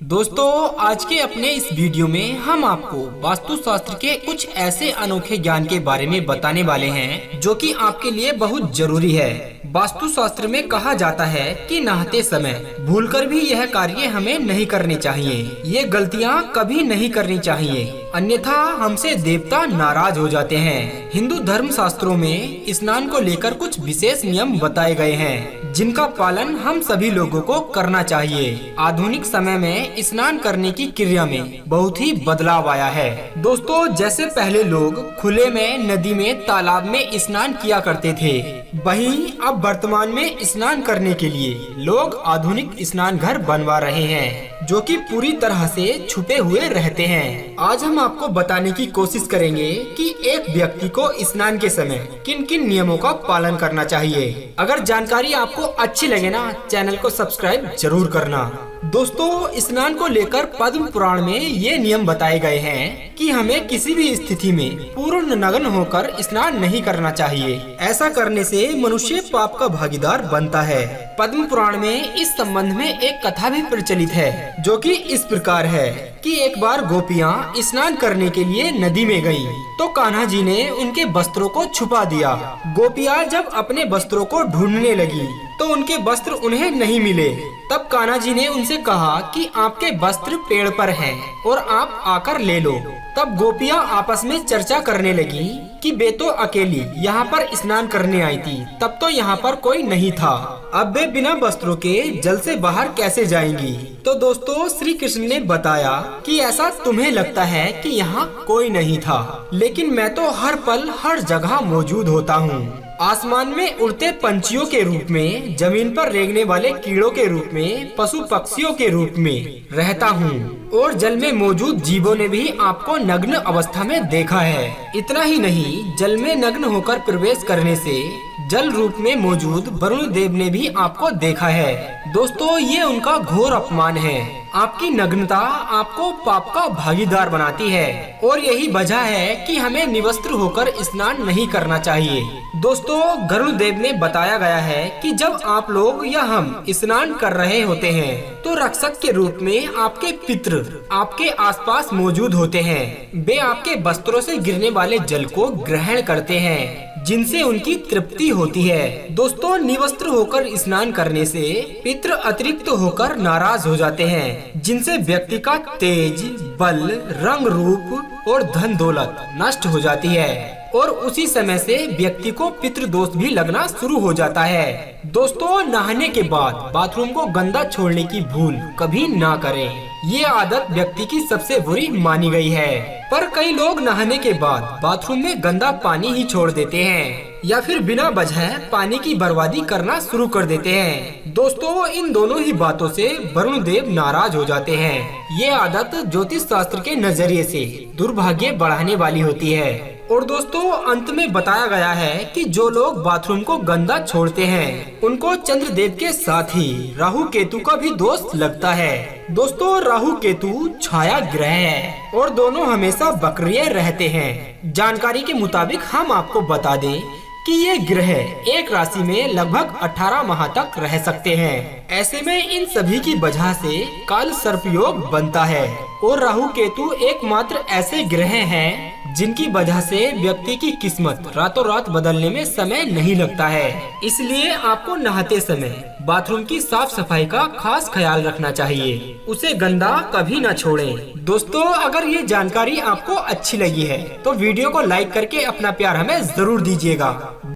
दोस्तों, आज के अपने इस वीडियो में हम आपको वास्तुशास्त्र के कुछ ऐसे अनोखे ज्ञान के बारे में बताने वाले हैं जो कि आपके लिए बहुत जरूरी है। वास्तुशास्त्र में कहा जाता है कि नहाते समय भूलकर भी यह कार्य हमें नहीं करने चाहिए। ये गलतियाँ कभी नहीं करनी चाहिए, अन्यथा हमसे देवता नाराज हो जाते हैं। हिंदू धर्म शास्त्रों में स्नान को लेकर कुछ विशेष नियम बताए गए हैं जिनका पालन हम सभी लोगों को करना चाहिए। आधुनिक समय में स्नान करने की क्रिया में बहुत ही बदलाव आया है। दोस्तों, जैसे पहले लोग खुले में, नदी में, तालाब में स्नान किया करते थे, वहीं अब वर्तमान में स्नान करने के लिए लोग आधुनिक स्नान घर बनवा रहे हैं जो कि पूरी तरह से छुपे हुए रहते हैं। आज हम आपको बताने की कोशिश करेंगे कि एक व्यक्ति को स्नान के समय किन किन नियमों का पालन करना चाहिए। अगर जानकारी आपको अच्छी लगे ना, चैनल को सब्सक्राइब जरूर करना। दोस्तों, स्नान को लेकर पद्म पुराण में ये नियम बताए गए हैं कि हमें किसी भी स्थिति में पूर्ण नग्न होकर स्नान नहीं करना चाहिए। ऐसा करने से मनुष्य पाप का भागीदार बनता है। पद्म पुराण में इस संबंध में एक कथा भी प्रचलित है जो कि इस प्रकार है कि एक बार गोपियाँ स्नान करने के लिए नदी में गईं, तो कान्हा जी ने उनके वस्त्रों को छुपा दिया। गोपियाँ जब अपने वस्त्रों को ढूंढने लगी तो उनके वस्त्र उन्हें नहीं मिले। तब कान्हा जी ने उनसे कहा कि आपके वस्त्र पेड़ पर हैं और आप आकर ले लो। तब गोपियाँ आपस में चर्चा करने लगी कि वे तो अकेली यहाँ पर स्नान करने आई थी, तब तो यहाँ पर कोई नहीं था, अब वे बिना वस्त्रों के जल से बाहर कैसे जाएंगी। तो दोस्तों, श्री कृष्ण ने बताया कि ऐसा तुम्हें लगता है कि यहाँ कोई नहीं था, लेकिन मैं तो हर पल हर जगह मौजूद होता हूँ। आसमान में उड़ते पंछियों के रूप में, जमीन पर रेंगने वाले कीड़ों के रूप में, पशु पक्षियों के रूप में रहता हूँ और जल में मौजूद जीवों ने भी आपको नग्न अवस्था में देखा है। इतना ही नहीं, जल में नग्न होकर प्रवेश करने से जल रूप में मौजूद वरुण देव ने भी आपको देखा है। दोस्तों, ये उनका घोर अपमान है। आपकी नग्नता आपको पाप का भागीदार बनाती है और यही वजह है कि हमें निवस्त्र होकर स्नान नहीं करना चाहिए। दोस्तों, गरुड़ देव ने बताया गया है कि जब आप लोग या हम स्नान कर रहे होते हैं तो रक्षक के रूप में आपके पितृ आपके आसपास मौजूद होते हैं। वे आपके वस्त्रों से गिरने वाले जल को ग्रहण करते हैं जिनसे उनकी तृप्ति होती है। दोस्तों, निवस्त्र होकर स्नान करने से पितृ अतिरिक्त होकर नाराज हो जाते हैं जिनसे व्यक्ति का तेज, बल, रंग रूप और धन दौलत नष्ट हो जाती है और उसी समय से व्यक्ति को पितृदोष भी लगना शुरू हो जाता है। दोस्तों, नहाने के बाद बाथरूम को गंदा छोड़ने की भूल कभी ना करें। ये आदत व्यक्ति की सबसे बुरी मानी गई है, पर कई लोग नहाने के बाद बाथरूम में गंदा पानी ही छोड़ देते हैं या फिर बिना वजह पानी की बर्बादी करना शुरू कर देते हैं। दोस्तों, इन दोनों ही बातों से वरुण देव नाराज हो जाते हैं। ये आदत ज्योतिष शास्त्र के नजरिए से दुर्भाग्य बढ़ाने वाली होती है। और दोस्तों, अंत में बताया गया है कि जो लोग बाथरूम को गंदा छोड़ते हैं उनको चंद्रदेव के साथ ही राहु केतु का भी दोष लगता है। दोस्तों, राहु केतु छाया ग्रह है और दोनों हमेशा वक्रीय रहते हैं। जानकारी के मुताबिक हम आपको बता दें कि ये ग्रह एक राशि में लगभग 18 माह तक रह सकते हैं। ऐसे में इन सभी की वजह से काल सर्प योग बनता है और राहु केतु एकमात्र ऐसे ग्रह हैं जिनकी वजह से व्यक्ति की किस्मत रातों रात बदलने में समय नहीं लगता है। इसलिए आपको नहाते समय बाथरूम की साफ सफाई का खास ख्याल रखना चाहिए, उसे गंदा कभी न छोड़ें। दोस्तों, अगर ये जानकारी आपको अच्छी लगी है तो वीडियो को लाइक करके अपना प्यार हमें जरूर दीजिएगा।